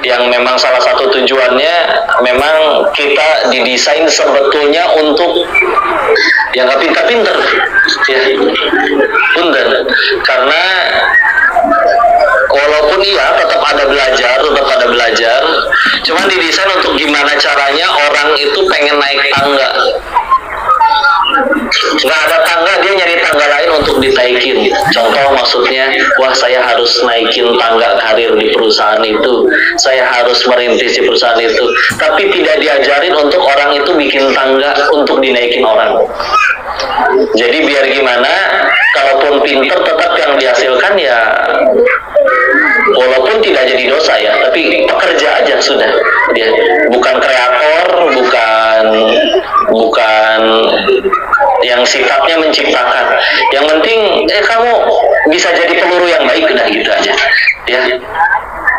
yang memang salah satu tujuannya memang kita didesain sebetulnya untuk yang gak pintar-pintar ya, punten, karena walaupun iya tetap ada belajar, cuman didesain untuk gimana caranya orang itu pengen naik tangga. Nggak ada tangga, dia nyari tangga lain untuk ditaikin gitu. Contoh maksudnya, wah saya harus naikin tangga karir di perusahaan itu, saya harus merintis di perusahaan itu, tapi tidak diajarin untuk orang itu bikin tangga untuk dinaikin orang. Jadi biar gimana, kalaupun pinter tetap yang dihasilkan ya walaupun tidak jadi dosa ya, tapi pekerja aja sudah dia, bukan kreator, bukan yang sifatnya menciptakan. Yang penting kamu bisa jadi peluru yang baik, udah gitu aja ya.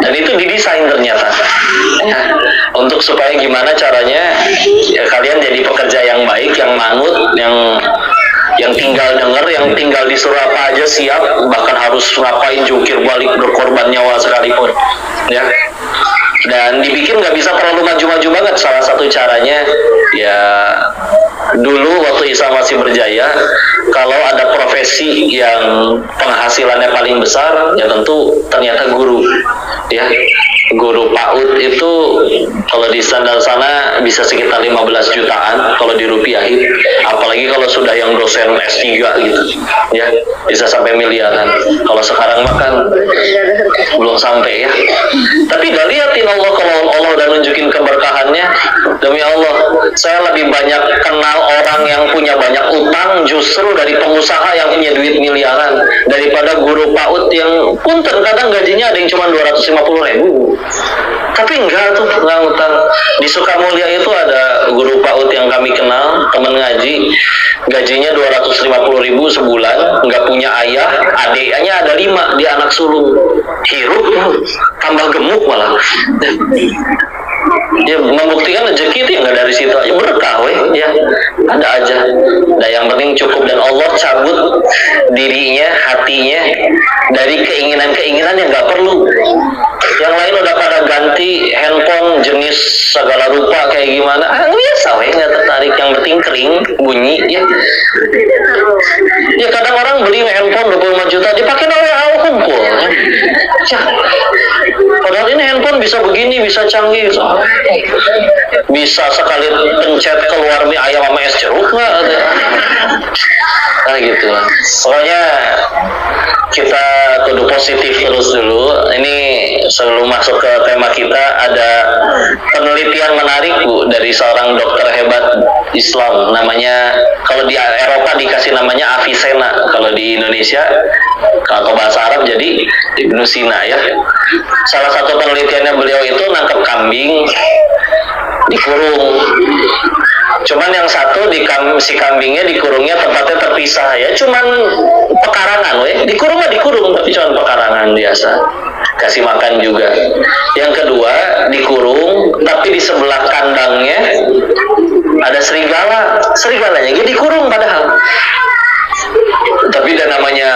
Dan itu didesain ternyata ya, untuk supaya gimana caranya ya, kalian jadi pekerja yang baik, yang manut, yang tinggal denger, yang tinggal disuruh apa aja siap, bahkan harus ngapain jungkir balik berkorban nyawa sekalipun ya. Dan dibikin nggak bisa terlalu maju-maju banget. Salah satu caranya ya, dulu waktu Isa masih berjaya, kalau ada profesi yang penghasilannya paling besar ya tentu ternyata guru ya. Guru PAUD itu kalau di standar sana bisa sekitar 15 jutaan kalau dirupiahin, apalagi kalau sudah yang dosen S3 gitu ya, bisa sampai miliaran. Kalau sekarang makan belum sampai ya, tapi udah liatin Allah, kalau Allah udah nunjukin keberkahannya, demi Allah saya lebih banyak kenal orang yang punya banyak utang justru dari pengusaha yang punya duit miliaran daripada guru PAUD yang punten kadang gajinya ada yang cuma 250.000. Tapi enggak tuh, enggak utang. Di Sukamulya itu ada guru PAUD yang kami kenal, teman ngaji, gajinya 250.000 sebulan, enggak punya ayah, adiknya ada 5, dia anak sulung, hirup, tambah gemuk malah. Ya membuktikan rezeki itu enggak dari situ aja, berkah weh ya, ada aja. Nah yang penting cukup, dan Allah cabut dirinya, hatinya dari keinginan-keinginan yang enggak perlu. Yang lain udah pada ganti handphone jenis segala rupa kayak gimana, biasa weh, nggak tertarik. Yang penting kering, bunyi ya. Ya kadang orang beli handphone 25 juta dipakai oleh awal kumpul ya. Padahal ini handphone bisa begini, bisa canggih, bisa sekali pencet keluar mie ayam sama es jeruk nggak ada. Nah gitu lah. Pokoknya kita kudu positif terus dulu. Ini sebelum masuk ke tema kita, ada penelitian menarik Bu dari seorang dokter hebat Islam, namanya, kalau di Eropa dikasih namanya Avicenna, kalau di Indonesia kalau bahasa Arab jadi Ibnu Sina ya. Salah satu penelitiannya beliau itu nangkep kambing dikurung. Cuman yang satu si kambingnya dikurungnya tempatnya terpisah ya, cuman pekarangan weh, dikurung tapi cuman pekarangan biasa, kasih makan juga. Yang kedua dikurung tapi di sebelah kandangnya ada serigalanya dia dikurung padahal. Tapi dan namanya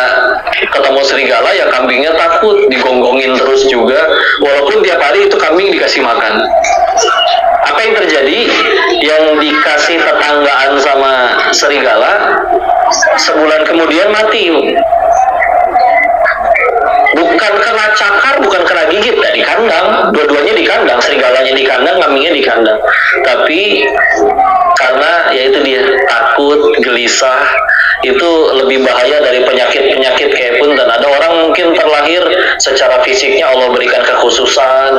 ketemu serigala ya kambingnya takut, digonggongin terus juga, walaupun tiap hari itu kambing dikasih makan. Apa yang terjadi? Yang dikasih tetanggaan sama serigala sebulan kemudian mati. Bukan kena cakar, bukan kena gigit, di kandang, dua-duanya di kandang, serigalanya di kandang, kambingnya di kandang. Tapi karena ya itu dia, takut, gelisah, itu lebih bahaya dari penyakit-penyakit kayak pun. Dan ada orang mungkin terlahir secara fisiknya Allah berikan kekhususan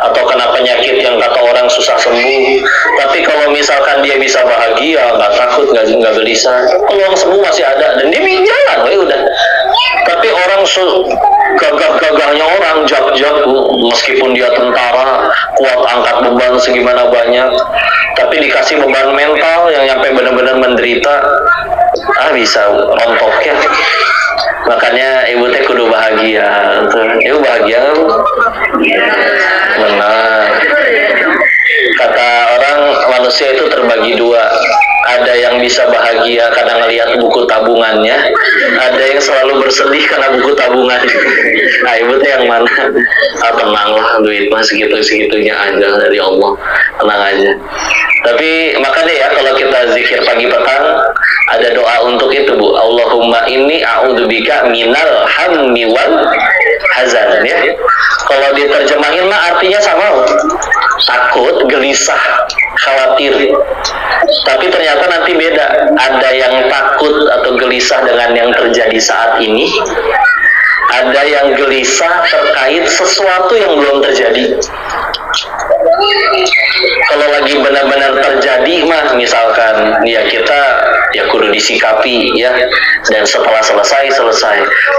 atau kena penyakit yang kata orang susah sembuh, tapi kalau misalkan dia bisa bahagia, nggak takut, nggak gelisah, peluang sembuh masih ada, dan dia jalan, udah. Tapi orang gagah-gagahnya orang jak-jak, meskipun dia tentara kuat angkat beban segimana banyak, tapi dikasih beban mental yang nyampe benar-benar menderita, bisa rontok ya. Makanya ibu teh kudu bahagia. Ibu bahagia kan? Benar. Kata orang manusia itu terbagi dua. Ada yang bisa bahagia karena ngelihat buku tabungannya, ada yang selalu bersedih karena buku tabungan. Nah ibu teh yang mana? Tenanglah, duit mah segitu-segitunya aja dari Allah, tenang aja. Tapi makanya ya kalau kita zikir pagi petang ada doa untuk itu, Bu. Allahumma inni a'udzubika minal hammi wal hazan, ya. Kalau diterjemahin mah artinya sama, Bu. Takut, gelisah, khawatir. Tapi ternyata nanti beda. Ada yang takut atau gelisah dengan yang terjadi saat ini. Ada yang gelisah terkait sesuatu yang belum terjadi. Kalau lagi benar-benar terjadi mah, misalkan ya kita ya kudu disikapi ya, dan setelah selesai.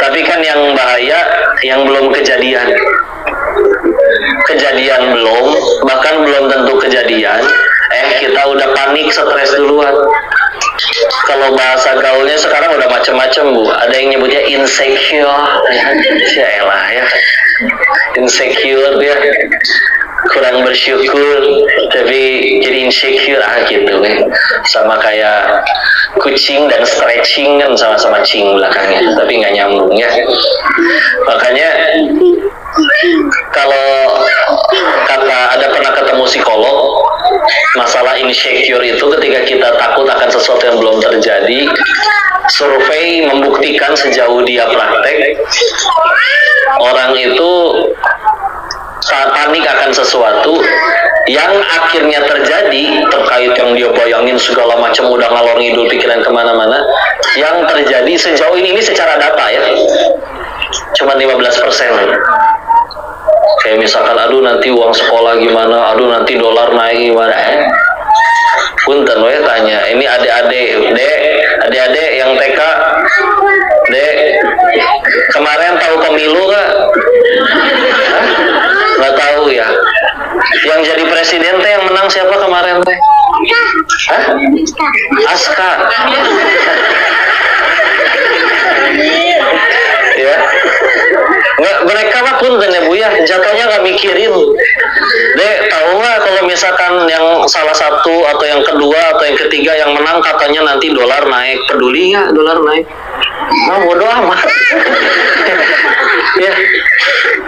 Tapi kan yang bahaya yang belum kejadian belum, bahkan belum tentu kejadian, kita udah panik, stres duluan. Kalau bahasa gaulnya sekarang udah macam-macam, Bu. Ada yang nyebutnya insecure, ya, insecure ya, kurang bersyukur, tapi jadi insecure gitu, sama kayak kucing dan stretching kan sama-sama cing belakangnya, tapi nggak nyambung ya. Makanya kalau ada pernah ketemu psikolog, masalah insecure itu ketika kita takut akan sesuatu yang belum terjadi, survei membuktikan sejauh dia praktek, orang itu saat panik akan sesuatu yang akhirnya terjadi terkait yang dia bayangin segala macam, udah ngalor ngidul pikiran kemana-mana, yang terjadi sejauh ini secara data ya cuma 15%. Kayak misalkan, aduh nanti uang sekolah gimana, aduh nanti dolar naik gimana, punten we tanya, ini adik-adik yang TK, Dek, kemarin tahu pemilu gak? Nggak tahu ya. Yang jadi presiden teh yang menang siapa kemarin teh? Hah? Aska. Ya. Nggak, mereka mah pun ya Bu ya, jatuhnya nggak mikirin. Dek, tahu nggak kalau misalkan yang salah satu atau yang kedua atau yang ketiga yang menang katanya nanti dolar naik, peduli nggak dolar naik? Nah, bodoh amat. Ya,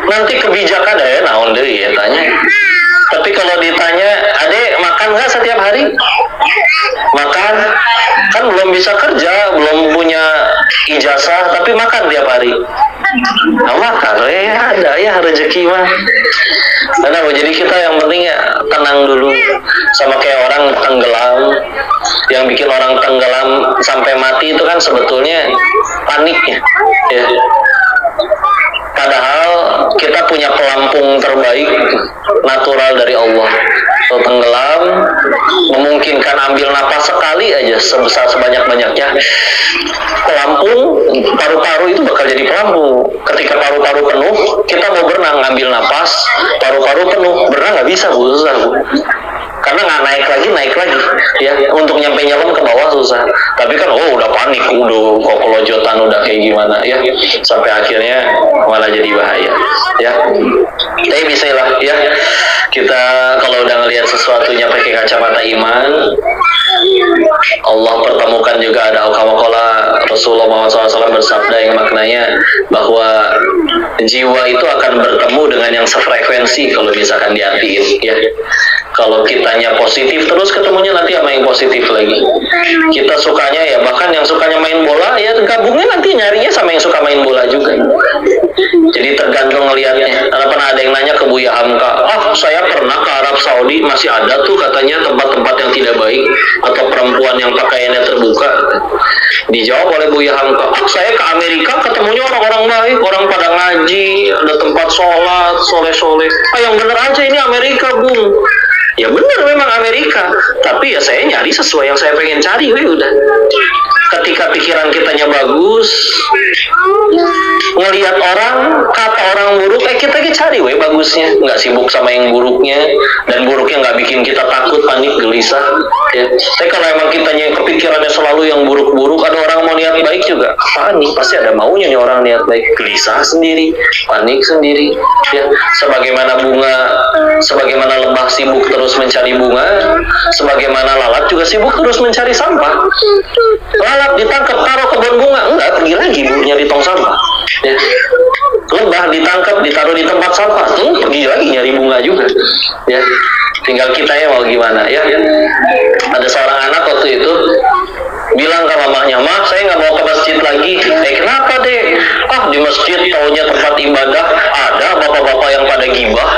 nanti kebijakan naon deh ya tanya. Tapi kalau ditanya, adek makan nggak setiap hari? Makan, kan belum bisa kerja, belum punya ijazah, tapi makan tiap hari. Nah, makan, ada ya rezeki mah. Karena jadi kita yang penting ya tenang dulu. Sama kayak orang tenggelam, yang bikin orang tenggelam sampai mati itu kan sebetulnya paniknya. Ya. Padahal kita punya pelampung terbaik natural dari Allah. Kalau tenggelam, memungkinkan ambil napas sekali aja sebesar sebanyak-banyaknya. Pelampung, paru-paru itu bakal jadi pelampung. Ketika paru-paru penuh, kita mau berenang, ambil napas, paru-paru penuh, berenang nggak bisa, Bu, susah, Bu. Karena nggak naik lagi, ya. Untuk nyampe nyelam ke bawah susah. Tapi kan, udah panik, udah kok kelojotan, udah kayak gimana, ya. Sampai akhirnya malah jadi bahaya, ya. Tapi bisa lah, ya. Kita kalau udah ngelihat sesuatunya pakai kacamata iman, Allah pertemukan juga ada kama-kala Rasulullah SAW bersabda yang maknanya bahwa jiwa itu akan bertemu dengan yang sefrekuensi kalau misalkan diartiin, ya. Kalau kitanya positif terus ketemunya nanti sama yang positif lagi. Kita sukanya ya, bahkan yang sukanya main bola ya gabungnya nanti nyarinya sama yang suka main bola juga. Jadi tergantung ngelihatnya. Karena pernah ada yang nanya ke Buya Hamka, saya pernah ke Arab Saudi, masih ada tuh katanya tempat-tempat yang tidak baik atau perempuan yang pakaiannya terbuka. Dijawab oleh Buya Hamka, saya ke Amerika ketemunya orang-orang baik, orang pada ngaji, ada tempat sholat, soleh-soleh. Yang bener aja ini Amerika, Bung. Ya benar memang Amerika, tapi ya saya nyari sesuai yang saya pengen cari, udah. Ketika pikiran kitanya bagus, ngelihat orang, kata orang buruk, kita cari bagusnya, nggak sibuk sama yang buruknya, dan buruknya nggak bikin kita takut, panik, gelisah. Ya. Tapi kalau emang kitanya kepikirannya selalu yang buruk-buruk, ada orang mau niat baik juga, panik, pasti ada maunya nih orang niat baik, gelisah sendiri, panik sendiri. Ya, sebagaimana bunga, sebagaimana lebah sibuk terus mencari bunga, sebagaimana lalat juga sibuk terus mencari sampah. Lalat ditangkap, taruh kebun bunga, enggak, pergi lagi Bu nyari tong sampah. Ya. Lebah ditangkap, ditaruh di tempat sampah, pergi lagi nyari bunga juga. Ya, tinggal kita ya mau gimana ya. Ada seorang anak waktu itu bilang ke mamanya, "Mak, saya nggak mau ke masjid lagi." Kenapa deh? Ah, di masjid taunya tempat ibadah, ada bapak-bapak yang pada gibah.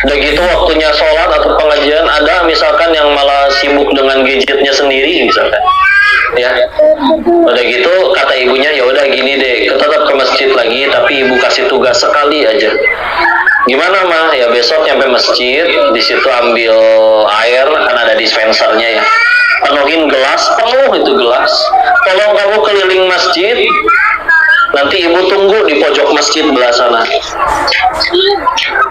Udah gitu waktunya sholat atau pengajian ada misalkan yang malah sibuk dengan gadgetnya sendiri misalkan. Ya, udah gitu kata ibunya, ya udah gini deh, tetap ke masjid lagi, tapi ibu kasih tugas sekali aja. Gimana mah? Ya besok nyampe masjid, di situ ambil air, kan ada dispensernya ya. Penuhin gelas, penuh itu gelas. Tolong kamu keliling masjid, nanti ibu tunggu di pojok masjid belah sana.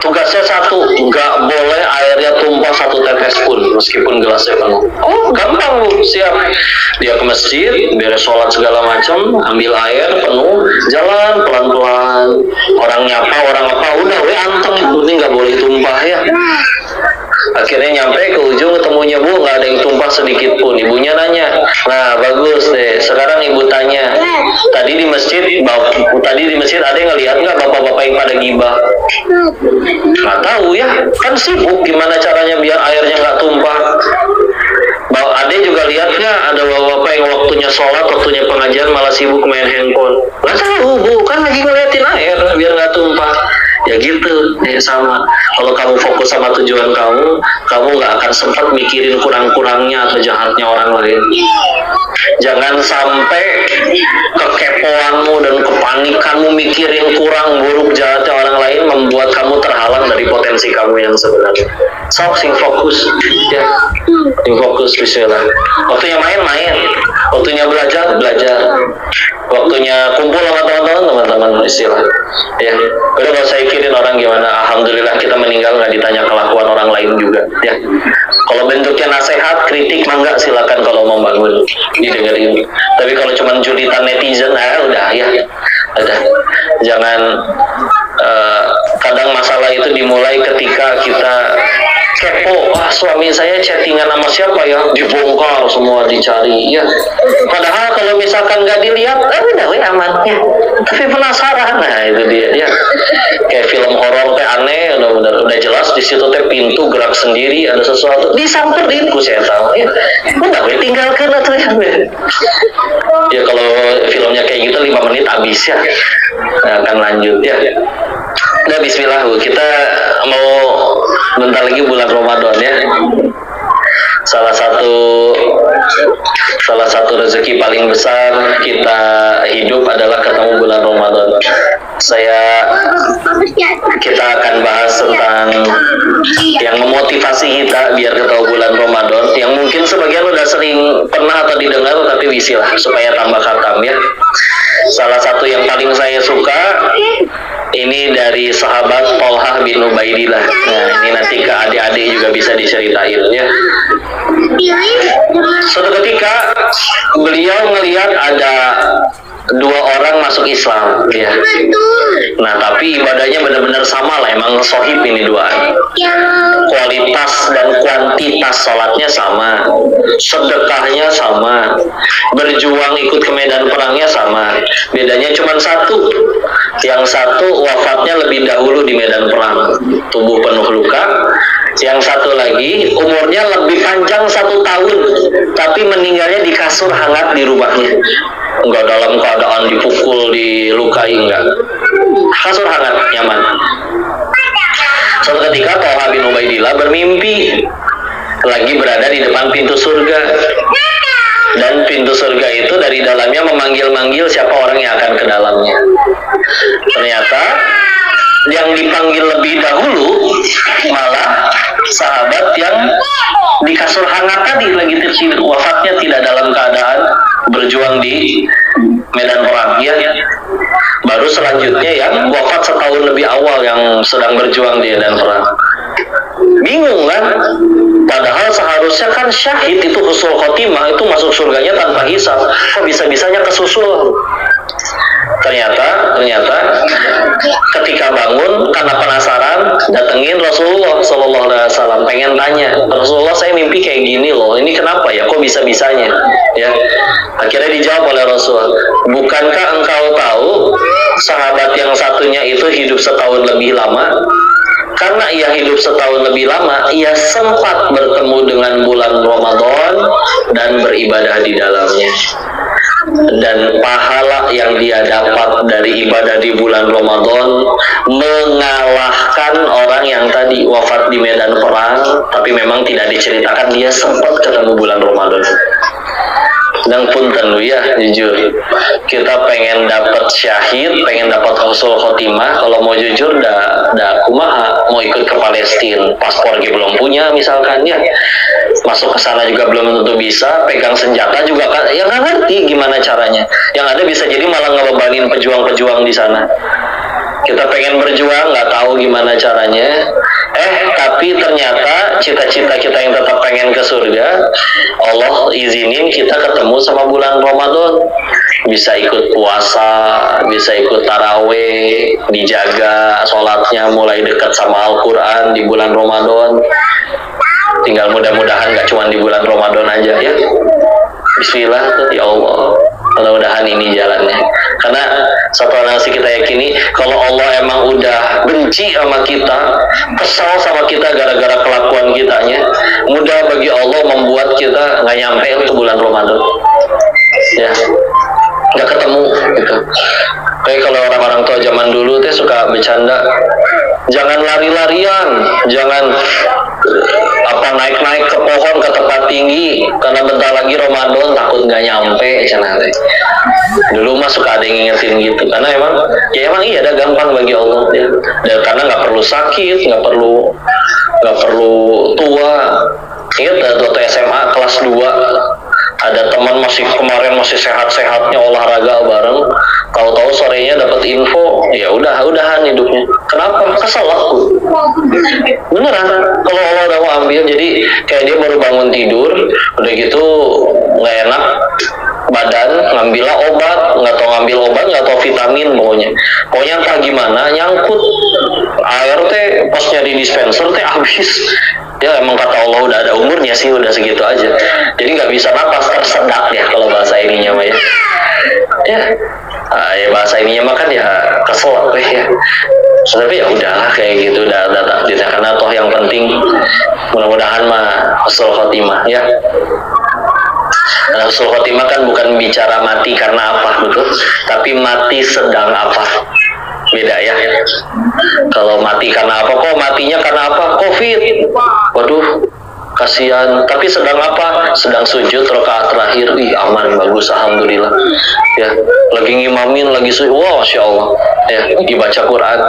Tugasnya satu, nggak boleh airnya tumpah satu tetes pun, meskipun gelasnya penuh. Oh, gampang Bu, siap. Dia ke masjid, beres sholat segala macam, ambil air penuh, jalan pelan-pelan. Orang nyapa, orang apa, udah anteng, ini nggak boleh tumpah ya. Akhirnya nyampe ke ujung ketemunya, Bu, nggak ada yang tumpah sedikit pun. Ibunya nanya, nah bagus deh. Sekarang ibu tanya, tadi di masjid ada yang ngelihat nggak bapak-bapak yang pada gibah? Nggak tahu ya, kan sibuk. Gimana caranya biar airnya nggak tumpah? Ade juga lihatnya ada bapak-bapak yang waktunya sholat, waktunya pengajian malah sibuk main handphone. Nggak tahu Bu, kan lagi ngeliatin air biar nggak tumpah. Ya gitu, ya sama. Kalau kamu fokus sama tujuan kamu nggak akan sempat mikirin kurang-kurangnya atau jahatnya orang lain. Jangan sampai kekepoanmu dan kepanikanmu mikirin kurang buruk jahatnya orang lain membuat kamu terhalang dari potensi kamu yang sebenarnya. So, sing fokus, ya, sing fokus bismillah. Waktunya main, waktunya belajar, waktunya kumpul sama teman-teman istilah. Ya, udah gak usah mikirin orang gimana. Alhamdulillah kita meninggal nggak ditanya kelakuan orang lain juga. Ya, kalau bentuknya nasihat, kritik, mangga silakan kalau mau bangun didengerin. Tapi kalau cuma julitan netizen, udah ya, udah. Jangan. Kadang masalah itu dimulai ketika kita kepo, suami saya chattingan sama siapa ya, dibongkar semua, dicari ya. Padahal kalau misalkan nggak dilihat, udah aman ya. Tapi penasaran, nah itu dia. Kayak film horor teh aneh, udah jelas di situ teh pintu gerak sendiri, ada sesuatu disamperin ku saya tahu ya. Udah tinggalkan atau ya. Ya kalau filmnya kayak gitu 5 menit habis ya. Nah, akan lanjut ya. Nah, bismillah Bu, kita mau bentar lagi bulan Ramadan ya. Salah satu rezeki paling besar kita hidup adalah ketemu bulan Ramadan. Kita akan bahas tentang yang memotivasi kita biar ketemu bulan Ramadan, yang mungkin sebagian udah sering pernah atau didengar, tapi wisilah supaya tambah khatam ya. Salah satu yang paling saya suka ini dari sahabat Thalhah bin Ubaidillah. Nah, ini nanti ke adik-adik juga bisa diceritain ya. Suatu ketika beliau melihat ada 2 orang masuk Islam ya. Nah, tapi ibadahnya benar-benar sama lah, emang sohib ini 2. Kualitas dan kuantitas sholatnya sama, sedekahnya sama, berjuang ikut ke medan perangnya sama. Bedanya cuma satu. Yang satu wafatnya lebih dahulu di medan perang, tubuh penuh luka. Yang satu lagi umurnya lebih panjang 1 tahun, tapi meninggalnya di kasur hangat di rumahnya. Enggak dalam keadaan dipukul, dilukai, enggak. Kasur hangat, nyaman. Suatu ketika Thalhah bin Ubaidillah bermimpi lagi berada di depan pintu surga. Dan pintu surga itu dari dalamnya memanggil-manggil siapa orang yang akan ke dalamnya. Ternyata yang dipanggil lebih dahulu malah sahabat yang di kasur hangat tadi, lagi tertidur, wafatnya tidak dalam keadaan berjuang di medan perang ya. Baru selanjutnya yang wafat setahun lebih awal yang sedang berjuang di medan perang. Bingung kan? Padahal seharusnya kan syahid itu husnul khotimah, itu masuk surganya tanpa hisab. Kok bisa-bisanya kesusul? ternyata ketika bangun karena penasaran datengin Rasulullah Sallallahu Alaihi Wasallam, pengen tanya, Rasulullah saya mimpi kayak gini loh, ini kenapa ya, kok bisa-bisanya ya. Akhirnya dijawab oleh Rasul, bukankah engkau tahu sahabat yang satunya itu hidup setahun lebih lama? Karena ia hidup setahun lebih lama, ia sempat bertemu dengan bulan Ramadan dan beribadah di dalamnya. Dan pahala yang dia dapat dari ibadah di bulan Ramadan mengalahkan orang yang tadi wafat di medan perang, tapi memang tidak diceritakan dia sempat ketemu bulan Ramadan. Dan punten ya, jujur kita pengen dapat syahid, pengen dapat husnul khotimah, kalau mau jujur dah kumaha, mau ikut ke Palestina, paspor belum punya misalkan ya, masuk ke sana juga belum tentu bisa, pegang senjata juga kan ya nggak ngerti gimana caranya, yang ada bisa jadi malah ngebebanin pejuang-pejuang di sana. Kita pengen berjuang, nggak tahu gimana caranya. Tapi ternyata cita-cita kita yang tetap pengen ke surga, Allah izinin kita ketemu sama bulan Ramadan. Bisa ikut puasa, bisa ikut taraweh, dijaga sholatnya, mulai dekat sama Al-Quran di bulan Ramadan. Tinggal mudah-mudahan nggak cuma di bulan Ramadan aja ya. Bismillah, ya Allah. Mudah-mudahan ini jalannya. Karena satu hal yang kita yakini, kalau Allah emang udah benci sama kita, kesal sama kita gara-gara kelakuan kitanya, mudah bagi Allah membuat kita nggak nyampe ke bulan Ramadan. Ya, nggak ketemu gitu. Kayak kalau orang-orang tua zaman dulu teh suka bercanda, jangan lari-larian, jangan naik-naik ke pohon ke tempat tinggi karena bentar lagi Ramadan takut nggak nyampe cenah teh. Dulu mah suka ada yang ngingetin gitu, karena emang iya ada gampang bagi Allah ya. Dan karena nggak perlu sakit, nggak perlu tua. Ingat waktu SMA kelas 2 ada teman kemarin masih sehat-sehatnya olahraga bareng, tahu-tahu sorenya dapat info, ya udahan hidupnya. Kenapa? Kesel aku. Beneran, kalau Allah udah mau ambil, jadi kayak dia baru bangun tidur, udah gitu nggak enak badan, ngambillah obat, nggak tahu vitamin, pokoknya entah gimana nyangkut air teh, pas nyari dispenser teh habis. Ya emang kata Allah udah ada umurnya sih, udah segitu aja, jadi nggak bisa napas, tersedak ya kalau bahasa ininya mah ya bahasa ininya mah kan ya kesel ya. Tapi ya udahlah kayak gitu, udah takdirnya, karena toh yang penting mudah-mudahan mah husnul khotimah ya. Nah, husnul khotimah kan bukan bicara mati karena apa, betul, tapi mati sedang apa, beda ya. Kalau mati karena apa, kok matinya karena apa, COVID, waduh kasihan, tapi sedang apa, sedang sujud rakaat terakhir, aman, bagus, alhamdulillah ya, lagi ngimamin, lagi sujud, wow, Masya Allah ya, lagi baca Quran.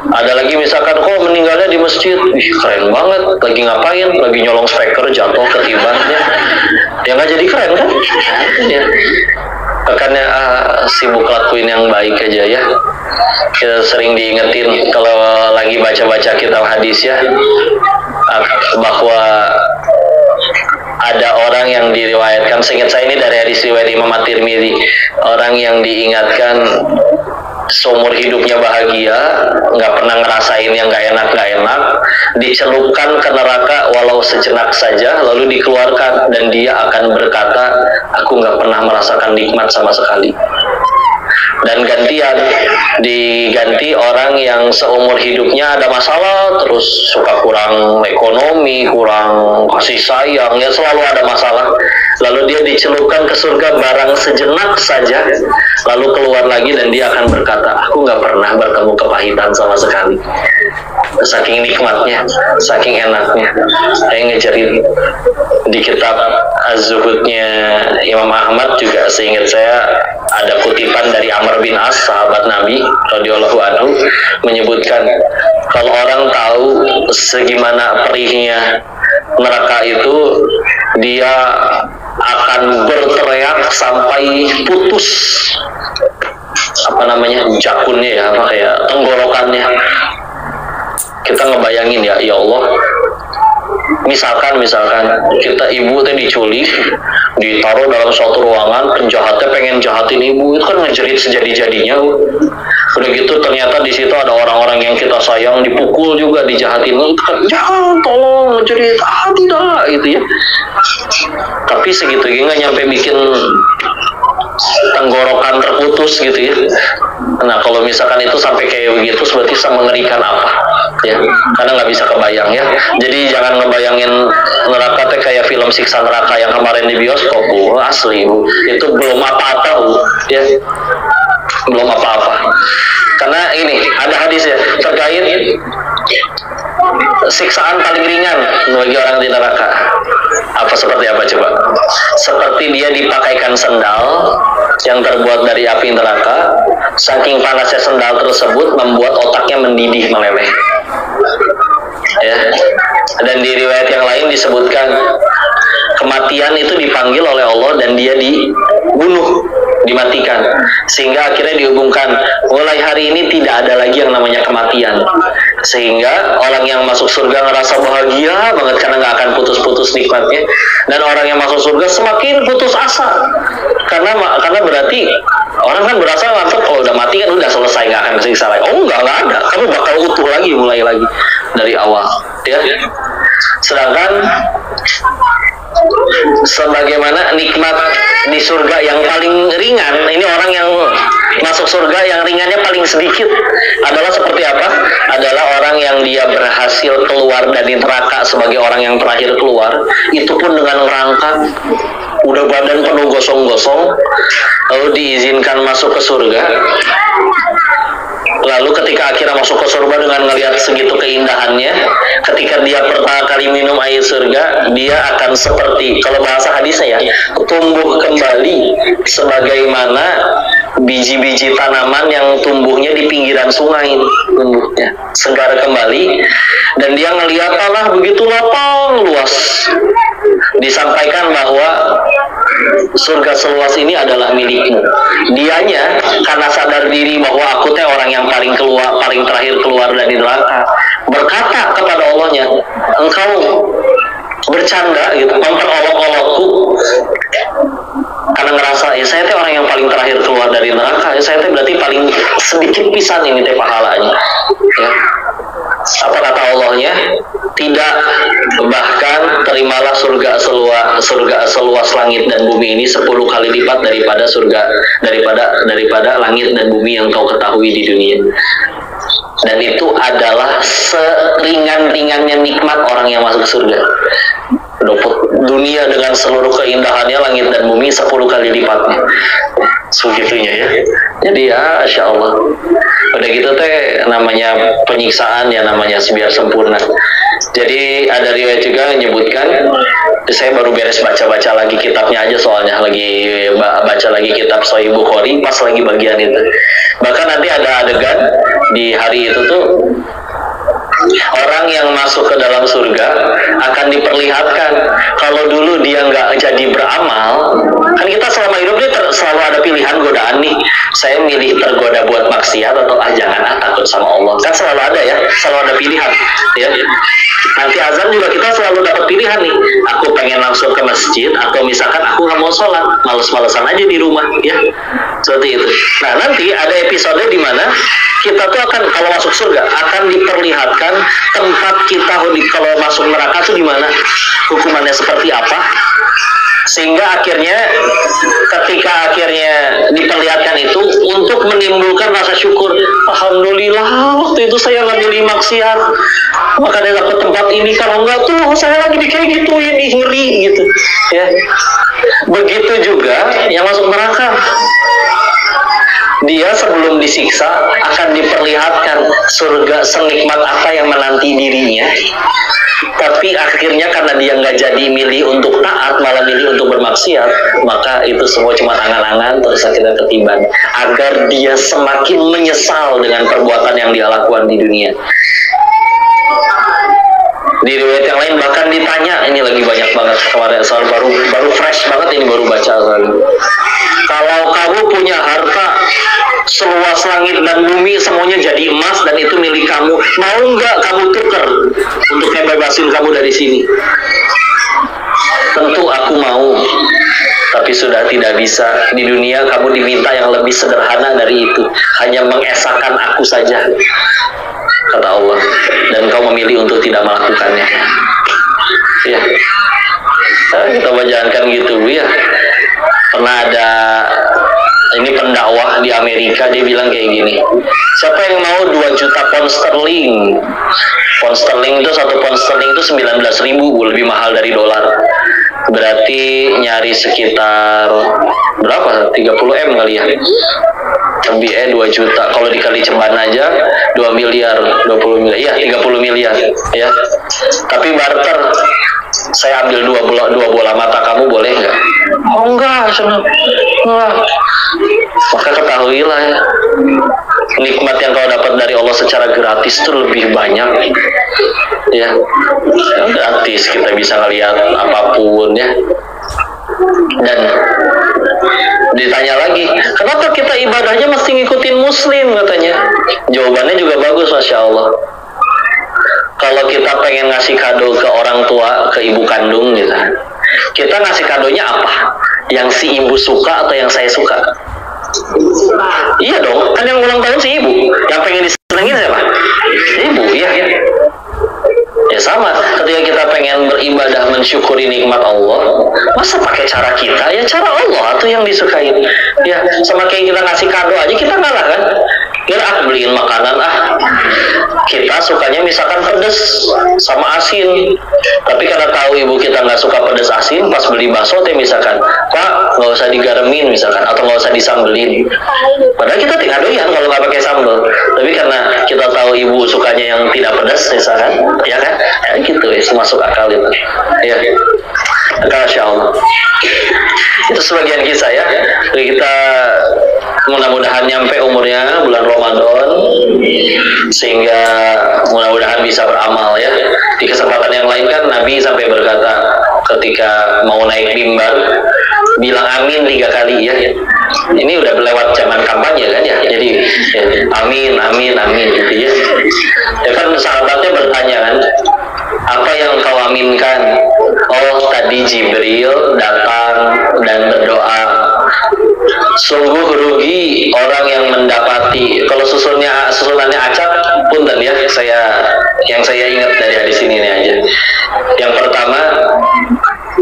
Ada lagi misalkan kok meninggalnya di masjid, keren banget, lagi ngapain, lagi nyolong speaker, jatuh ketiban ya nggak jadi keren kan ya. Makanya sibuk lakuin yang baik aja ya. Kita sering diingetin kalau lagi baca-baca kitab hadis ya, bahwa ada orang yang diriwayatkan, seingat saya ini dari hadis riwayat Imam At-Tirmidzi, orang yang diingatkan seumur hidupnya bahagia, nggak pernah ngerasain yang nggak enak, dicelupkan ke neraka walau sejenak saja, lalu dikeluarkan, dan dia akan berkata, aku nggak pernah merasakan nikmat sama sekali. Dan diganti orang yang seumur hidupnya ada masalah, terus suka kurang ekonomi, kurang kasih sayang, ya selalu ada masalah, lalu dia dicelupkan ke surga barang sejenak saja, lalu keluar lagi dan dia akan berkata, aku nggak pernah bertemu kepahitan sama sekali. Saking nikmatnya, saking enaknya. Saya ngejarin di kitab Az-Zuhudnya Imam Ahmad juga, seingat saya ada kutipan dari Amr bin As, sahabat Nabi radhiyallahu anhu, menyebutkan kalau orang tahu segimana perihnya neraka itu, dia akan berteriak sampai putus jakunnya ya, kayak tenggorokannya. Kita ngebayangin ya Allah, misalkan kita ibu teh diculik, ditaruh dalam suatu ruangan, penjahatnya pengen jahatin ibu, itu kan ngejerit sejadi-jadinya. Udah gitu ternyata di situ ada orang-orang yang kita sayang dipukul juga, dijahatin, itu kan jangan, tolong ngejerit, tidak gitu ya. Tapi segitu nggak nyampe bikin tenggorokan terputus gitu ya. Nah kalau misalkan itu sampai kayak begitu, berarti mengerikan apa ya, karena nggak bisa kebayang ya. Jadi jangan ngebayangin neraka teh kayak film siksa neraka yang kemarin di bioskop, asli itu belum apa-apa ya, belum apa-apa. Karena ini ada hadis ya terkait siksaan paling ringan bagi orang di neraka. Apa seperti apa coba? Seperti dia dipakaikan sendal yang terbuat dari api neraka. Saking panasnya sendal tersebut membuat otaknya mendidih meleleh. Ya. Dan di riwayat yang lain disebutkan kematian itu dipanggil oleh Allah dan dia dibunuh, dimatikan, sehingga akhirnya dihubungkan mulai hari ini tidak ada lagi yang namanya kematian, sehingga orang yang masuk surga ngerasa bahagia banget karena nggak akan putus-putus nikmatnya, dan orang yang masuk surga semakin putus asa karena berarti orang kan berasa ngantuk kalau udah mati kan udah selesai, nggak akan bersiksa lagi. Oh nggak ada, kamu bakal utuh lagi, mulai lagi dari awal ya. Sedangkan sebagaimana nikmat di surga yang paling ringan, ini orang yang masuk surga yang ringannya paling sedikit adalah seperti apa? Adalah orang yang dia berhasil keluar dari neraka sebagai orang yang terakhir keluar, itu pun dengan ngerangkak, udah badan penuh gosong-gosong, lalu diizinkan masuk ke surga. Lalu ketika akhirnya masuk ke surga dengan melihat segitu keindahannya, ketika dia pertama kali minum air surga, dia akan seperti, kalau bahasa hadisnya ya, tumbuh kembali sebagaimana biji-biji tanaman yang tumbuhnya di pinggiran sungai, tumbuhnya segar kembali, dan dia ngelihat tanah begitu lapang luas. Disampaikan bahwa surga seluas ini adalah milikmu. Dianya karena sadar diri bahwa aku teh orang yang paling terakhir keluar dari neraka, berkata kepada Allahnya, engkau bercanda gitu, memperolok-olokku, karena ngerasa ya saya teh orang yang paling terakhir keluar dari neraka, ya saya teh berarti paling sedikit pisan ini teh pahalanya ya. Apa kata Allahnya? Tidak, bahkan terimalah surga seluas langit dan bumi ini 10 kali lipat daripada langit dan bumi yang kau ketahui di dunia. Dan itu adalah seringan-ringannya nikmat orang yang masuk surga. Dunia dengan seluruh keindahannya, langit dan bumi 10 kali lipatnya. Segitunya ya. Jadi ya Insya Allah. Udah gitu teh namanya penyiksaan ya, namanya biar sempurna. Jadi ada riwayat juga menyebutkan, saya baru beres baca-baca lagi kitabnya aja, soalnya lagi baca lagi kitab Sahih Bukhari pas lagi bagian itu. Bahkan nanti ada adegan di hari itu tuh, orang yang masuk ke dalam surga akan diperlihatkan kalau dulu dia nggak jadi beramal, kan kita selama hidup ini selalu ada pilihan godaan nih, saya milih tergoda buat maksiat atau jangan takut sama Allah, kan selalu ada ya, selalu ada pilihan ya. Nanti azan juga kita selalu dapat pilihan nih, aku pengen langsung ke masjid atau misalkan aku nggak mau sholat, males-malesan aja di rumah ya, seperti itu. Nah nanti ada episode di mana kita tuh akan, kalau masuk surga akan diperlihatkan tempat kita kalau masuk neraka tuh di mana, hukumannya seperti apa, sehingga ketika akhirnya diperlihatkan itu untuk menimbulkan rasa syukur. Alhamdulillah waktu itu saya nggak milih maksiat, makanya dapat tempat ini, kalau nggak tuh saya lagi kayak gituin, ngeri gitu ya. Begitu juga yang masuk neraka, dia sebelum disiksa akan diperlihatkan surga senikmat apa yang menanti dirinya, tapi akhirnya karena dia nggak jadi milih untuk taat, malah milih untuk bermaksiat, maka itu semua cuma angan-angan terus akhirnya ketiban, agar dia semakin menyesal dengan perbuatan yang dia lakukan di dunia. Di riwayat yang lain bahkan ditanya, ini lagi banyak banget kemarin, soal baru fresh banget ini, baru baca soal. Kalau kamu punya harta seluas langit dan bumi, semuanya jadi emas dan itu milik kamu, mau nggak kamu tukar untuk ngebebasin kamu dari sini? Tentu aku mau. tapi sudah tidak bisa. Di dunia kamu diminta yang lebih sederhana dari itu, hanya mengesahkan aku saja, kata Allah, dan kau memilih untuk tidak melakukannya. Ya, kita bacakan gitu ya. Pernah ada ini pendakwah di Amerika, dia bilang kayak gini, siapa yang mau 2 juta pound sterling? Pound sterling itu, 1 pound sterling itu 19.000, lebih mahal dari dolar. Berarti nyari sekitar berapa? 30 M kali ya. Lebih 2 juta. Kalau dikali ceban aja 2 miliar, 20 miliar. Iya, 30 miliar ya. Tapi barter, saya ambil dua bola mata kamu, boleh nggak? Oh enggak, enggak. Maka ketahuilah ya, nikmat yang kau dapat dari Allah secara gratis itu lebih banyak ya. Gratis kita bisa ngelihat apapun ya. Dan ditanya lagi, kenapa kita ibadahnya mesti ngikutin muslim katanya? Jawabannya juga bagus, Masya Allah. Kalau kita pengen ngasih kado ke orang tua, ke ibu kandung gitu, kita ngasih kadonya apa? Yang si ibu suka atau yang saya suka? Iya dong, kan yang ulang tahun si ibu. Yang pengen disenengin siapa? Ibu, iya. Ya sama, ketika kita pengen beribadah mensyukuri nikmat Allah, masa pakai cara kita? Ya cara Allah tuh yang disukain. Ya, sama kayak kita ngasih kado aja kita ngalah kan? Kira beliin makanan kita sukanya misalkan pedes sama asin, tapi karena tahu ibu kita nggak suka pedes asin, pas beli bakso teh misalkan, Pak nggak usah digaremin misalkan, atau nggak usah disambelin. Padahal kita tinggal doyan kalau nggak pakai sambal, tapi karena kita tahu ibu sukanya yang tidak pedas misalkan, ya kan? Ya gitu ya, masuk akal itu. Ya, Masya Allah. Itu sebagian kisah ya. Jadi kita mudah-mudahan nyampe umurnya bulan Ramadan, sehingga mudah-mudahan bisa beramal ya. Di kesempatan yang lain kan Nabi sampai berkata ketika mau naik mimbar, bilang amin 3 kali ya. Ini udah lewat zaman kampanye kan ya. Jadi ya, amin, amin, amin gitu ya. Ya kan sahabatnya bertanya kan, apa yang kau aminkan? Oh, tadi Jibril datang dan berdoa. Sungguh rugi orang yang mendapati. Kalau susunannya acak, punten ya. Yang saya ingat dari hadis ini aja. Yang pertama,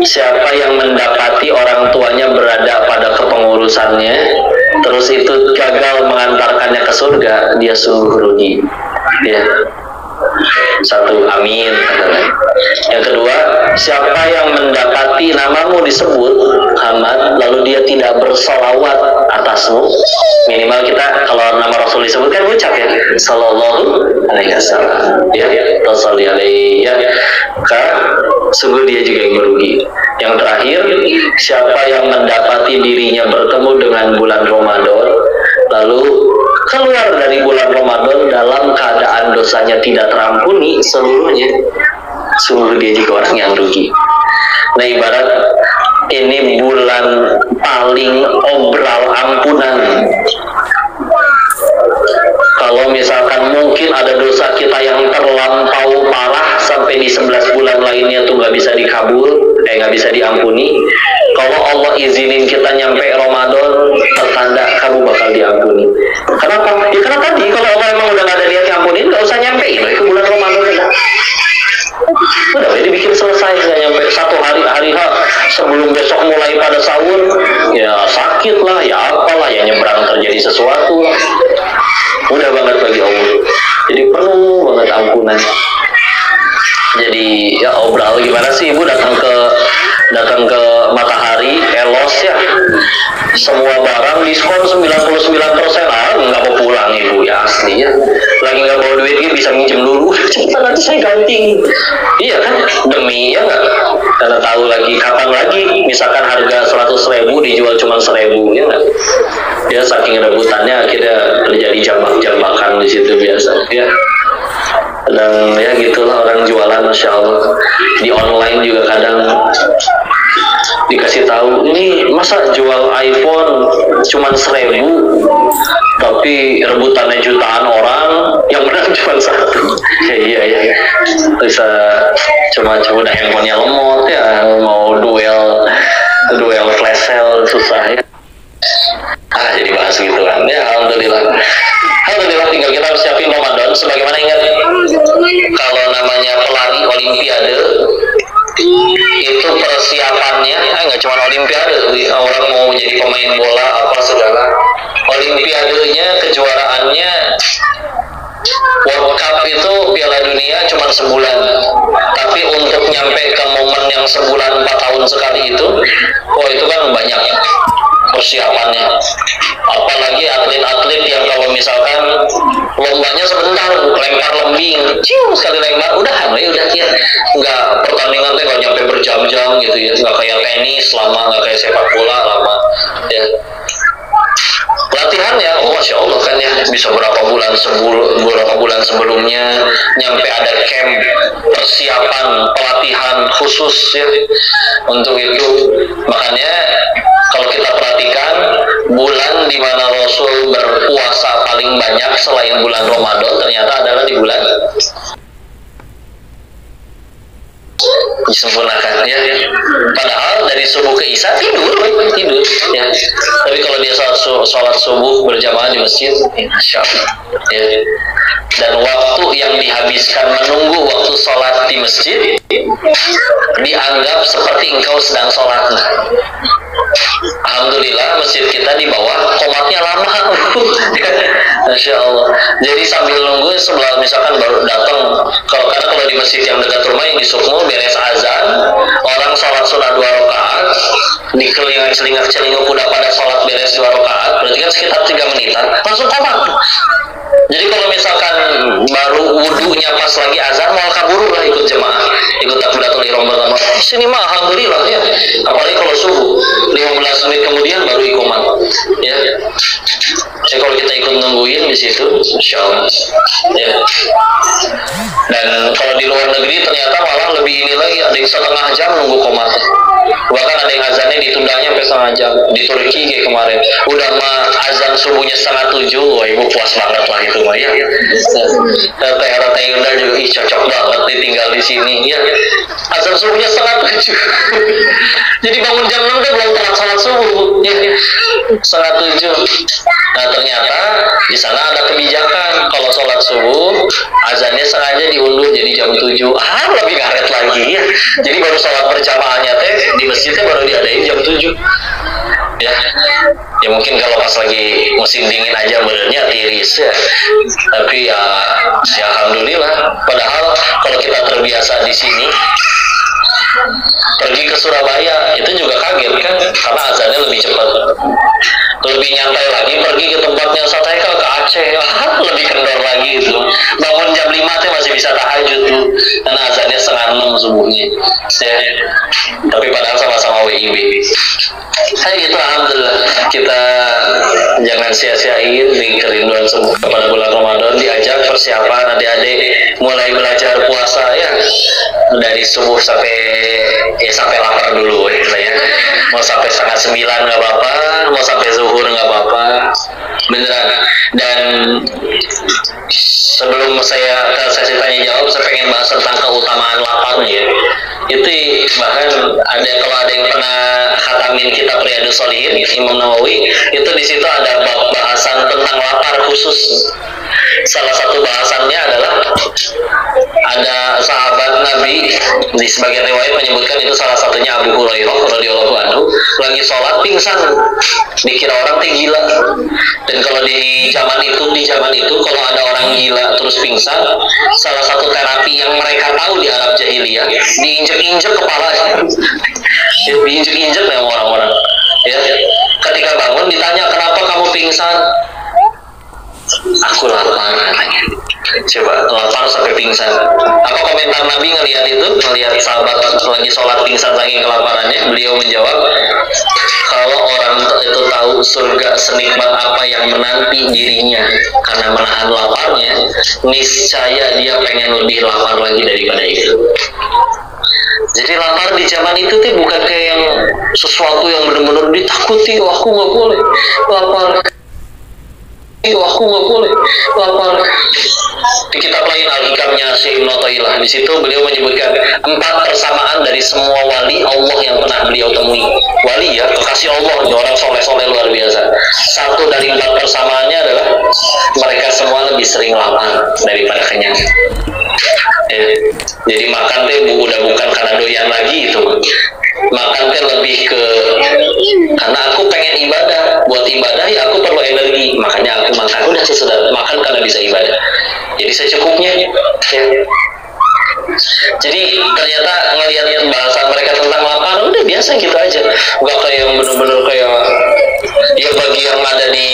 siapa yang mendapati orang tuanya berada pada kepengurusannya, terus itu gagal mengantarkannya ke surga, dia sungguh rugi. Ya. 1, amin. Yang kedua, siapa yang mendapati namamu disebut Muhammad, lalu dia tidak bersolawat atasmu, minimal kita kalau nama Rasul disebut kan ucap ya, sallallahu alaihi wasallam ya, tasalli alaihi ya, maka sungguh dia juga yang merugi. Yang terakhir, siapa yang mendapati dirinya bertemu dengan bulan Ramadan, lalu keluar dari bulan Ramadan dalam keadaan dosanya tidak terampuni seluruhnya, sungguh dia juga orang yang rugi. Nah, ibarat ini bulan paling obral ampunan. Kalau misalkan mungkin ada dosa kita yang terlampau parah sampai di 11 bulan lainnya tuh nggak bisa nggak bisa diampuni. Kalau Allah izinin kita nyampe Ramadan, pertanda kamu bakal diampuni. Kenapa? Ya karena tadi kalau Allah emang udah nggak ada niat nyampunin, nggak usah nyampein ke bulan Ramadan udah dibikin selesai, nggak nyampe 1 hari sebelum besok mulai pada sahur, ya sakit lah, ya apalah, ya nyebrang terjadi sesuatu lah. Mudah banget bagi Allah. Jadi penuh banget ampunan. Jadi ya obral gimana sih ibu datang ke Matahari, Elos ya, semua barang diskon 99%, nggak mau pulang ibu ya, asli ya, lagi nggak bawa duit bisa minjem dulu, cepetan nanti saya ganti. Iya kan, demi ya nggak, karena tahu lagi kapan lagi misalkan harga 100.000 dijual cuma 1.000 ya nggak, ya saking rebutannya akhirnya terjadi jambak-jambakan di situ biasa ya. Dan ya gitulah orang jualan, Masya Allah. Di online juga kadang dikasih tahu, ini masa jual iPhone cuman 1.000 tapi rebutannya jutaan orang, yang menang cuma 1. Iya bisa cuma udah handphonenya lemot ya, mau duel Aduh, yang flash sale susah ya. Jadi bahas gitu kan. Ya, alhamdulillah tinggal kita harus siapin Ramadan. Sebagaimana ingat, kalau namanya pelari olimpiade itu persiapannya nggak cuma olimpiade, orang mau jadi pemain bola apa segala, olimpiadenya, kejuaraannya, World Cup itu Piala Dunia cuma sebulan, tapi untuk nyampe ke momen yang sebulan 4 tahun sekali itu, itu kan banyak persiapannya. Apalagi atlet-atlet yang kalau misalkan lombanya sebentar, lempar lembing, sekali lempar udah ya, nggak pertandingan tuh nggak nyampe berjam-jam gitu ya, nggak kayak tenis lama, nggak kayak sepak bola lama ya. Latihannya, masya Allah kan ya, bisa berapa bulan sebelumnya, nyampe ada camp persiapan pelatihan khusus ya untuk itu. Makanya kalau kita perhatikan, bulan di mana Rasul berpuasa paling banyak selain bulan Ramadan ternyata adalah di bulan disempurnakan ya. Padahal dari subuh ke isya tidur ya. Tapi kalau dia sholat subuh berjamaah di masjid, masya Allah ya. Dan waktu yang dihabiskan menunggu waktu sholat di masjid dianggap seperti engkau sedang sholat. Alhamdulillah masjid kita di bawah komatnya lama. Masya Allah. Jadi sambil nunggu sebelah misalkan baru datang, karena kalau di masjid yang dekat rumah yang di Sukmo beres azan, orang sholat sunat 2 rakaat, di celingak-celinguk udah pada sholat beres 2 rakaat, berarti kan sekitar 3 menitan langsung komat. Jadi kalau misalkan baru wudunya pas lagi azan, mau kabur lah ikut jemaah, ikut takbiratul ihram pertama. Sini mah alhamdulillah ya. Apalagi kalau subuh 15 menit kemudian baru ikomat ya. Jadi kalau kita ikut nungguin di situ, insya Allah ya. Dan kalau di luar negeri ternyata malah lebih ini lagi, ada yang setengah jam nunggu komat. Bahkan ada yang azannya ditundanya sampai setengah jam. Di Turki kayak kemarin, udah mah azan subuhnya 6:30, wah ibu puas banget lah itu mah ya. Teh Yunda juga cocok banget ditinggal di sini ya. Azan subuhnya 6:30. Jadi bangun jam 6 udah belum telat salat subuh ya. 6:30. Nah ternyata di sana ada kebijakan kalau sholat subuh azannya sengaja diundur jadi jam 7. Lebih ngaret lagi ya. Jadi baru sholat berjamaahnya teh di masjidnya baru diadain jam 7 ya. Ya mungkin kalau pas lagi musim dingin aja benernya tiris ya. Tapi ya alhamdulillah. Padahal kalau kita terbiasa di sini, pergi ke Surabaya itu juga kaget kan, karena azannya lebih cepat. Lebih nyantai lagi pergi ke tempatnya Ustaz Haikal ke Aceh, lebih kendor lagi itu. Bangun jam 5 teh masih bisa tahajud tuh, karena azannya 5:30 subuhnya ya. Tapi padahal sama-sama WIB. Itu alhamdulillah, kita jangan sia-siain di kerinduan kepada bulan Ramadan, diajak persiapan adik-adik mulai belajar puasa ya, dari subuh sampai lapar dulu ya. Mau sampai 8:30 nggak apa-apa, mau sampai zuhur nggak apa-apa, beneran. Dan sebelum saya ke sesi tanya jawab, saya pengen bahas tentang keutamaan laparnya ya. Itu bahkan kalau ada yang pernah khatamin kitab Riyadhus Shalihin Imam Nawawi, itu di situ ada bahasan tentang lapar khusus. Salah satu bahasannya adalah ada sahabat Nabi, di sebagian riwayat menyebutkan itu salah satunya Abu Hurairah radhiyallahu anhu, lagi sholat pingsan, dikira orang teh gila. Dan kalau di zaman itu kalau ada orang gila terus pingsan, salah satu terapi yang mereka tahu di Arab jahiliyah, diinjek-injek kepalanya. Diinjek-injek ya orang-orang ya. Ketika bangun ditanya, kenapa kamu pingsan? Aku lapar katanya. Coba lapar sampai pingsan. Apa komentar Nabi ngelihat sahabat lagi sholat pingsan saking kelaparannya? Beliau menjawab, kalau orang itu tahu surga senikmat apa yang menanti dirinya karena menahan laparnya, niscaya dia pengen lebih lapar lagi daripada itu. Jadi lapar di zaman itu tuh bukan kayak yang sesuatu yang benar-benar ditakuti, aku nggak boleh lapar. aku nggak boleh lapar. Di kitab lain Al-Hikamnya Syekh Ibnu Athaillah, di situ beliau menyebutkan 4 persamaan dari semua wali Allah yang pernah beliau temui. Wali ya, kekasih Allah, orang soleh-soleh luar biasa. Satu dari 4 persamaannya adalah mereka semua lebih sering lapar daripada kenyang. Jadi makan teh udah bukan karena doyan lagi itu. Makan teh lebih ke karena aku pengen ibadah. Buat ibadah ya aku perlu energi, makanya aku makan. Udah sesudah makan karena bisa ibadah. Jadi secukupnya ya. Jadi ternyata ngelihat bahasan mereka tentang lapar udah biasa gitu aja. Gak kayak yang bener-bener kayak ya bagi yang ada di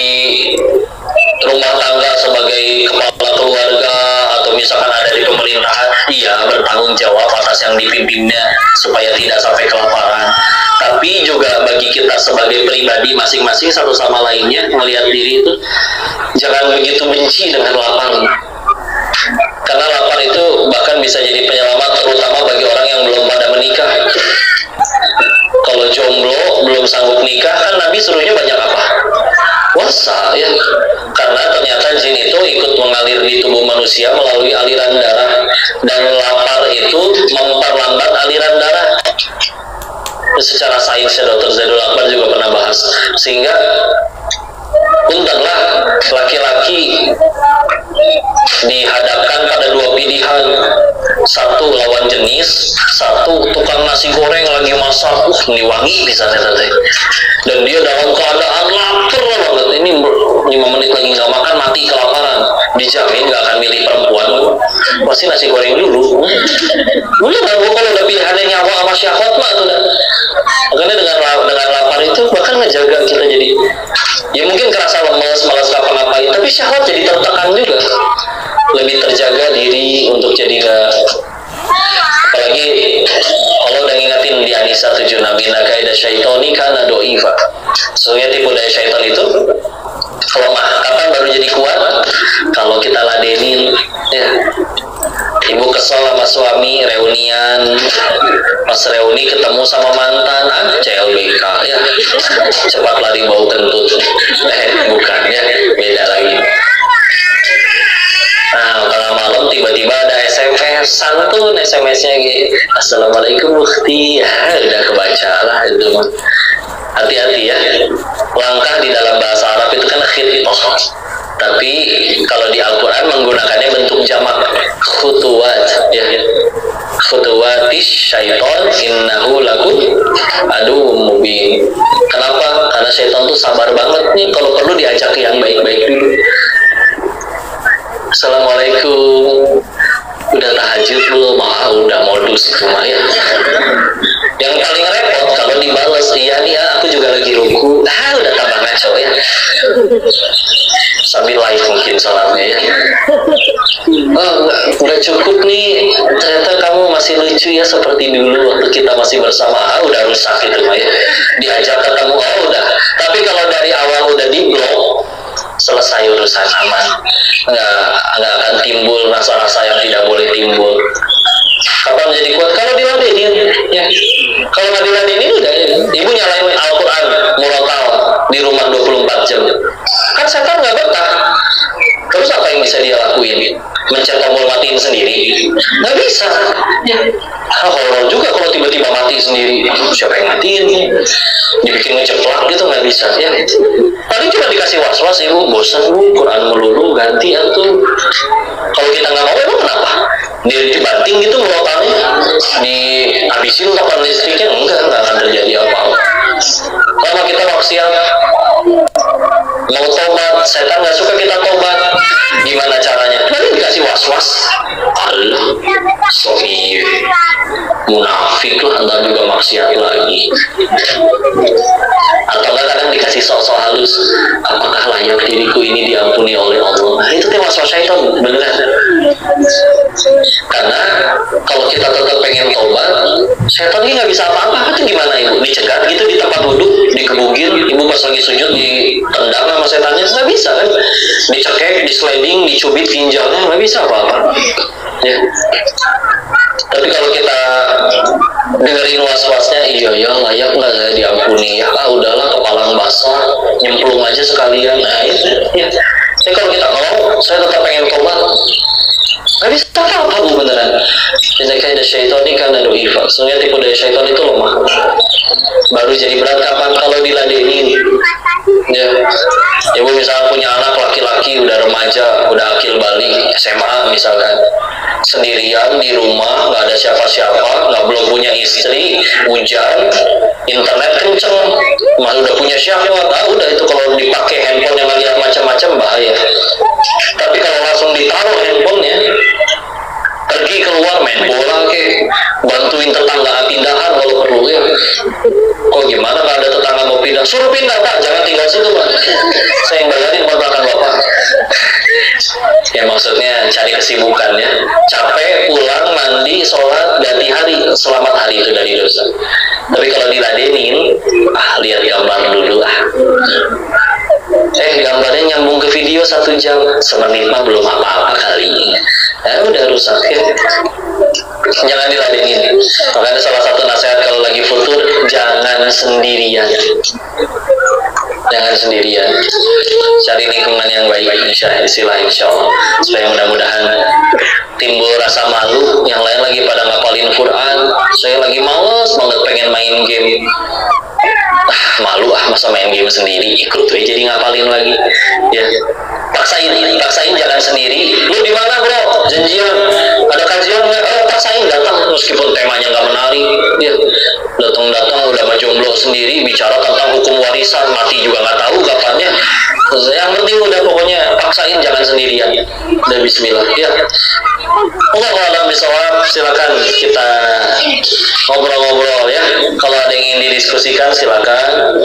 rumah tangga sebagai kepala keluarga atau misalkan ada di pemerintahan, iya bertanggung jawab atas yang dipimpinnya supaya tidak sampai kelaparan. Tapi juga bagi kita sebagai pribadi masing-masing satu sama lainnya melihat diri itu jangan begitu benci dengan lapar. Karena lapar itu bahkan bisa jadi penyelamat terutama bagi orang yang belum pada menikah. Kalau jomblo belum sanggup nikah kan Nabi suruhnya banyak apa? Puasa ya. Karena ternyata jin itu ikut mengalir di tubuh manusia melalui aliran darah, dan lapar itu memperlambat aliran darah. Secara sainsnya Dr. Zaidul Akbar juga pernah bahas. Sehingga puntenlah laki-laki dihadapkan pada 2 pilihan, satu lawan jenis, satu tukang nasi goreng lagi masak, ini wangi bisa teh, dan dia dalam keadaan lapar banget, ini 5 menit lagi nggak makan mati kelaparan, dijamin nggak akan milih perempuan, pasti nasi goreng dulu. Udah nggak, kalau udah pilihannya nyawa sama syahwat mah tuh dah. Makanya dengan lapar itu bahkan ngejaga kita jadi ya mungkin kerasa lemes, malas ngapa-ngapain, tapi syahwat jadi tertekan juga, lebih terjaga diri untuk jadi nggak. Apalagi Allah udah ngingetin di An-Nisa 7, Nabi Nakaida Syaitoni kana do'ifa. Soalnya tipu daya syaitan itu lemah. Kapan baru jadi kuat? Kalau kita ladenin ya. Ibu kesel sama suami, reunian, pas reuni ketemu sama mantan, CLBK ya, cepat lari bau kentut. Bukan ya, beda lagi. Nah, kalau malam tiba-tiba ada SMS, santun SMS-nya gitu, Assalamualaikum Bukti, ya udah kebaca lah itu mah. Hati-hati ya, langkah di dalam bahasa Arab itu kan khitoh, tapi kalau di Al-Quran menggunakannya bentuk jamak, khutuwat ya, khutuwatis syaiton innahu lakum aduwwum mubin. Kenapa? Karena syaitan tuh sabar banget nih, kalau perlu diajak yang baik-baik dulu. Assalamualaikum, udah tahajud belum? Udah modus itu mah ya. Yang paling repot kalau dibales, iya nih ya, aku juga lagi ruku. Udah tambah ngaco ya. Sambil live mungkin salamnya ya. Udah cukup nih. Ternyata kamu masih lucu ya seperti dulu waktu kita masih bersama. Udah rusak itu mah ya. Diajak ketemu, udah. Tapi kalau dari awal udah diblok, selesai urusan, aman. Nggak akan timbul rasa-rasa yang tidak boleh timbul. Kapan menjadi kuat? Kalau diladenin ya. Kalau nggak diladenin udah ya. Ibu nyalain Al-Quran murotal di rumah 24 jam, kan setan nggak betah. Terus apa yang bisa dia lakuin? Mencet tombol matiin sendiri? Nggak bisa ya. Horor juga kalau tiba-tiba mati sendiri. Siapa yang matiin? Dibikin ngeceplak gitu nggak bisa ya. Paling cuma dikasih was-was, ibu bosan bu Quran melulu, ganti tuh. Kalau kita nggak mau, emang kenapa? Dia dibanting gitu murotalnya, dihabisin token listriknya, enggak akan terjadi apa-apa. Lama kita maksiat, mau tobat, setan nggak suka kita tobat. Gimana caranya? Paling dikasih was-was. Allah, sohi, munafik lah, ntar juga maksiat lagi. Atau enggak kadang dikasih sok-sok halus, apakah layak diriku ini diampuni oleh Allah? Nah, itu tema was syaitan, beneran. Karena kalau kita tetap pengen tobat, setan ini nggak bisa apa-apa. Itu gimana ibu? Dicegat gitu di tempat duduk, dikebugin, ibu pas lagi sujud ditendang sama setannya, nggak bisa kan? Dicekek, disliding, dicubit ginjalnya, nggak bisa apa-apa. Ya. Tapi kalau kita dengerin was-wasnya, iya ya layak nggak saya diampuni ya, udahlah kepalang basah nyemplung aja sekalian. Nah itu ya. Kalau kita saya tetap pengen tobat, nggak bisa apa bu beneran. Jadi kayak ada syaitan ini kan ada doifa. Sebenarnya tipu daya syaitan itu lemah. Baru jadi berat kapan kalau diladenin. Ya, ibu misalnya punya anak laki-laki udah remaja, udah akil balik, SMA misalkan, sendirian di rumah, nggak ada siapa-siapa, nggak belum punya istri, hujan, internet kenceng, malah udah punya syahwat, udah itu kalau dipakai handphone yang lihat macam-macam bahaya. Tapi kalau langsung ditaruh handphonenya, pergi keluar main bola ke, bantuin tetangga pindahan kalau perlu ya. Kok gimana kalau ada tetangga mau pindah, suruh pindah pak, jangan tinggal situ pak, saya yang bayarin kontrakan bapak. Ya maksudnya cari kesibukan ya, capek pulang mandi sholat ganti hari, selamat hari itu dari dosa. Tapi kalau diladenin, lihat gambar dulu gambarnya nyambung ke video 1 jam, semenit mah belum apa-apa kali. Udah rusak ya. Jangan diladenin. Makanya salah satu nasihat kalau lagi futur, jangan sendirian. Jangan sendirian. Cari lingkungan yang baik, insya Allah. Supaya mudah-mudahan timbul rasa malu. Yang lain lagi pada ngapalin Quran, saya lagi males banget pengen main game. Malu masa main game sendiri, ikut tuh jadi ngapalin lagi ya. Paksain jangan sendiri. Lu di mana bro, janjian ada kajian nggak? Paksain datang meskipun temanya nggak menarik ya. Datang udah jomblo sendiri, bicara tentang hukum warisan, mati juga nggak tahu kapannya. Yang penting udah pokoknya paksain jangan sendirian. Dan bismillah ya. Allah alam bisawab, silakan kita ngobrol-ngobrol ya. Kalau ada yang ingin didiskusikan silakan.